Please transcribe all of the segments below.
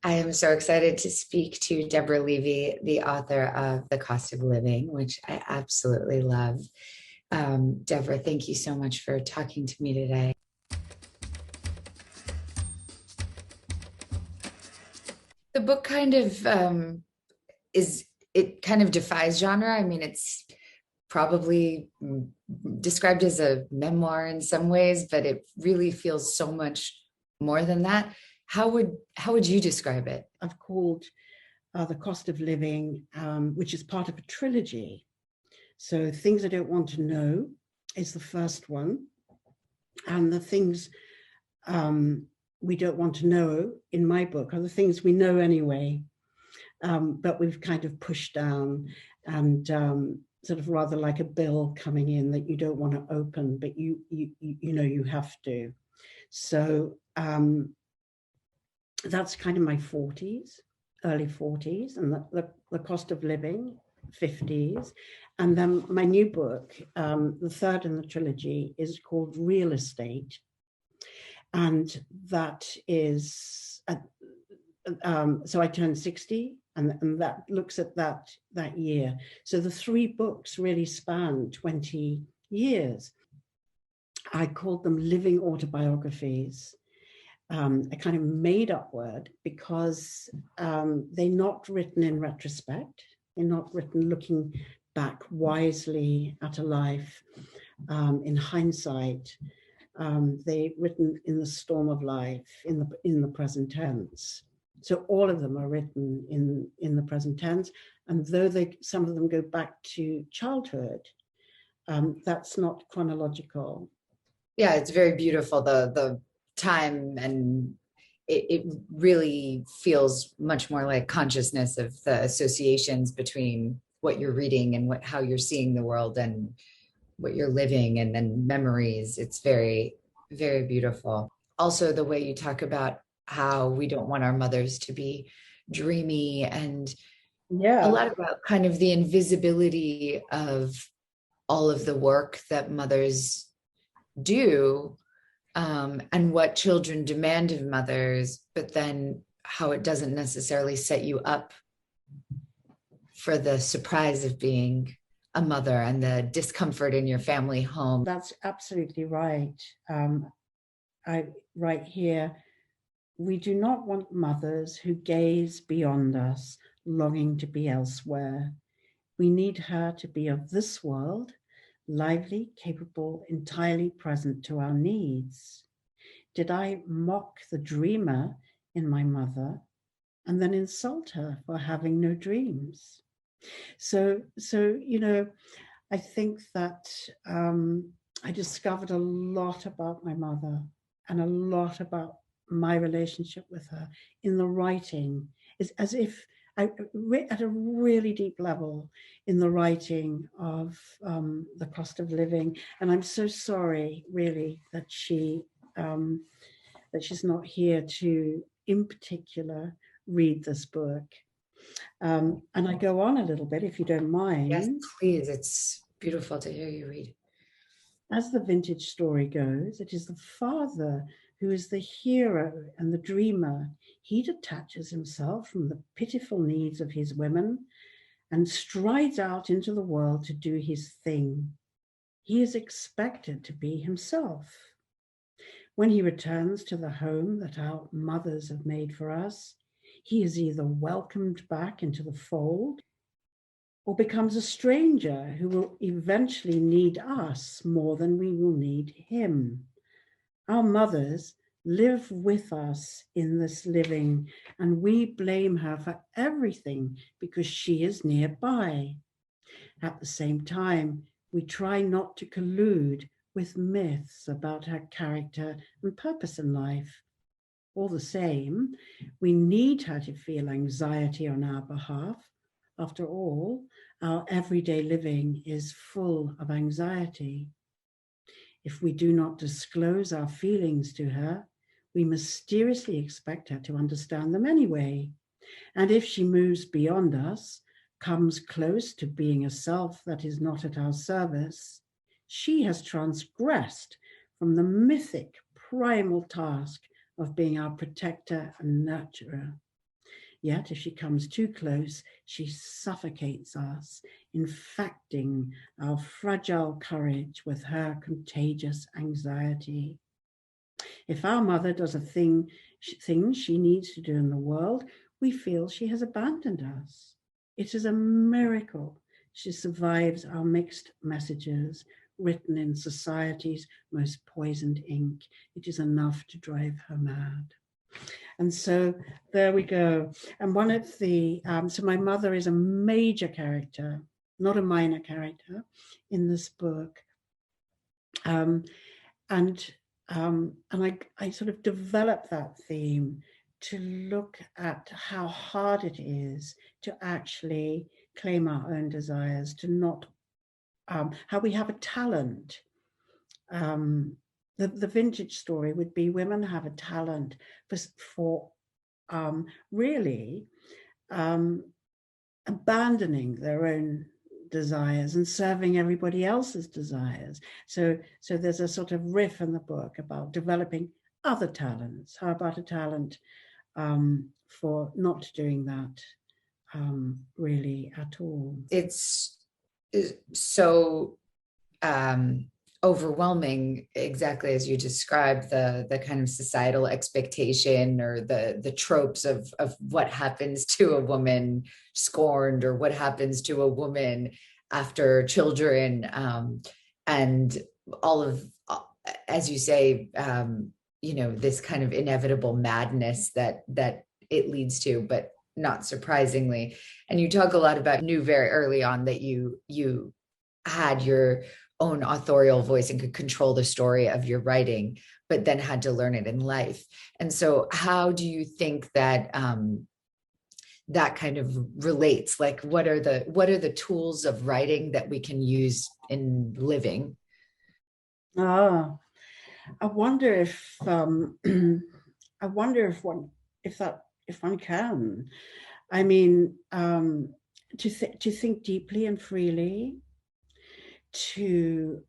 I am so excited to speak to Deborah Levy, the author of The Cost of Living, which I absolutely love. Deborah, thank you so much for talking to me today. The book kind of it kind of defies genre. I mean, it's probably described as a memoir in some ways, but it really feels so much more than that. How would you describe it? I've called The Cost of Living, which is part of a trilogy. So Things I Don't Want to Know is the first one. And the things we don't want to know in my book are the things we know anyway, but we've kind of pushed down and sort of rather like a bill coming in that you don't want to open, but you know you have to. So that's kind of my 40s, early 40s, and the cost of living, 50s. And then my new book, the third in the trilogy, is called Real Estate. And that is, so I turned 60, and that looks at that year. So the three books really span 20 years. I called them living autobiographies. A kind of made up word because they're not written in retrospect. They're not written looking back wisely at a life in hindsight. They're written in the storm of life, in the present tense. So all of them are written in the present tense. And though some of them go back to childhood, that's not chronological. Yeah, it's very beautiful. The time, and it really feels much more like consciousness of the associations between what you're reading and how you're seeing the world and what you're living, and then memories. It's very, very beautiful. Also, the way you talk about how we don't want our mothers to be dreamy, and a lot about kind of the invisibility of all of the work that mothers do, and what children demand of mothers, but then how it doesn't necessarily set you up for the surprise of being a mother and the discomfort in your family home. That's absolutely right. I write here, we do not want mothers who gaze beyond us, longing to be elsewhere. We need her to be of this world, lively, capable, entirely present to our needs. Did I mock the dreamer in my mother and then insult her for having no dreams? So you know, I think that I discovered a lot about my mother and a lot about my relationship with her in the writing. It's as if at a really deep level in the writing of The Cost of Living. And I'm so sorry, really, that she's not here to, in particular, read this book. And I go on a little bit, if you don't mind. Yes, please. It's beautiful to hear you read. As the vintage story goes, it is the father who is the hero and the dreamer. He detaches himself from the pitiful needs of his women and strides out into the world to do his thing. He is expected to be himself. When he returns to the home that our mothers have made for us, he is either welcomed back into the fold or becomes a stranger who will eventually need us more than we will need him. Our mothers live with us in this living, and we blame her for everything because she is nearby. At the same time, we try not to collude with myths about her character and purpose in life. All the same, we need her to feel anxiety on our behalf. After all, our everyday living is full of anxiety. If we do not disclose our feelings to her, we mysteriously expect her to understand them anyway. And if she moves beyond us, comes close to being a self that is not at our service, she has transgressed from the mythic primal task of being our protector and nurturer. Yet if she comes too close, she suffocates us, infecting our fragile courage with her contagious anxiety. If our mother does a thing she needs to do in the world, we feel she has abandoned us. It is a miracle she survives our mixed messages written in society's most poisoned ink. It is enough to drive her mad. And so there we go. And one of the, so my mother is a major character, not a minor character in this book. And I sort of developed that theme to look at how hard it is to actually claim our own desires, to not, how we have a talent. The vintage story would be women have a talent for really abandoning their own desires and serving everybody else's desires. So there's a sort of riff in the book about developing other talents. How about a talent for not doing that really at all? It's so overwhelming, exactly as you described, the kind of societal expectation or the tropes of what happens to a woman scorned, or what happens to a woman after children, and all of, as you say, this kind of inevitable madness that it leads to, but not surprisingly. And you talk a lot about, knew very early on that you had your own authorial voice and could control the story of your writing, but then had to learn it in life. And so how do you think that that kind of relates? Like, what are the tools of writing that we can use in living? I wonder if if one can. I mean, to think deeply and freely, to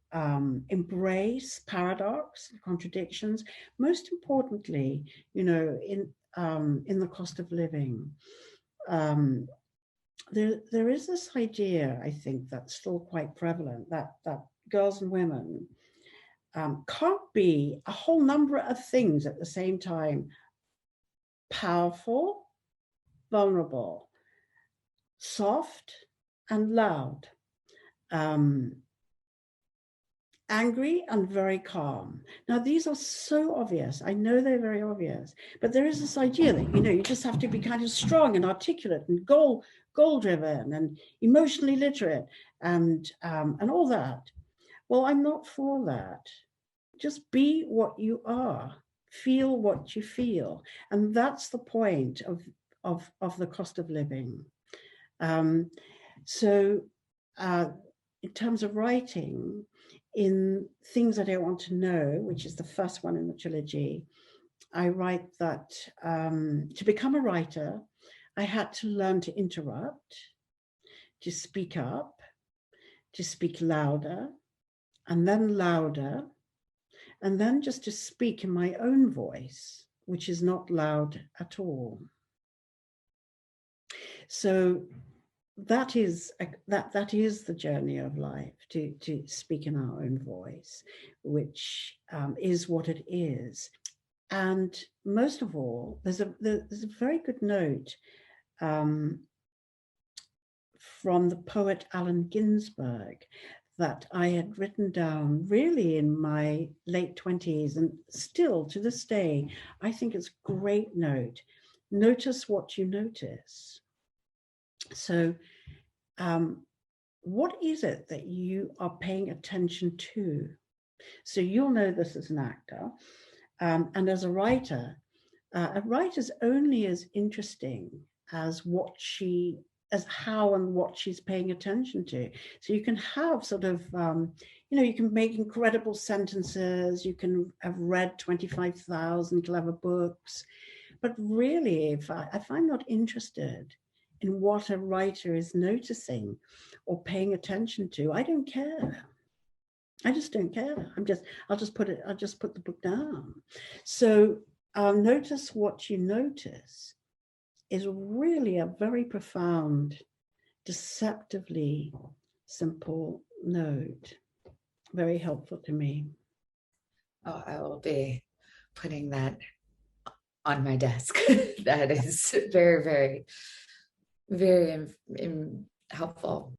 embrace paradox, contradictions. Most importantly, in the cost of living, there is this idea, I think, that's still quite prevalent, that girls and women can't be a whole number of things at the same time: powerful, vulnerable, soft and loud, angry and very calm. Now, these are so obvious. I know they're very obvious, but there is this idea that, you just have to be kind of strong and articulate and goal-driven and emotionally literate and all that. Well, I'm not for that. Just be what you are. Feel what you feel. And that's the point of the cost of living. So in terms of writing, in Things I Don't Want to Know, which is the first one in the trilogy, I write that to become a writer, I had to learn to interrupt, to speak up, to speak louder, and then just to speak in my own voice, which is not loud at all. So that is the journey of life, to speak in our own voice, which is what it is. And most of all, there's a very good note from the poet Allen Ginsberg that I had written down really in my late 20s, and still to this day, I think it's a great note. Notice what you notice. So what is it that you are paying attention to? So you'll know this as an actor, and as a writer's only as interesting as how and what she's paying attention to. So you can have sort of, you can make incredible sentences, you can have read 25,000 clever books, but really, if I'm not interested in what a writer is noticing or paying attention to, I don't care. I just don't care. I'll just put the book down. So notice what you notice is really a very profound, deceptively simple note. Very helpful to me. Oh, I will be putting that on my desk. That is very, very, very helpful.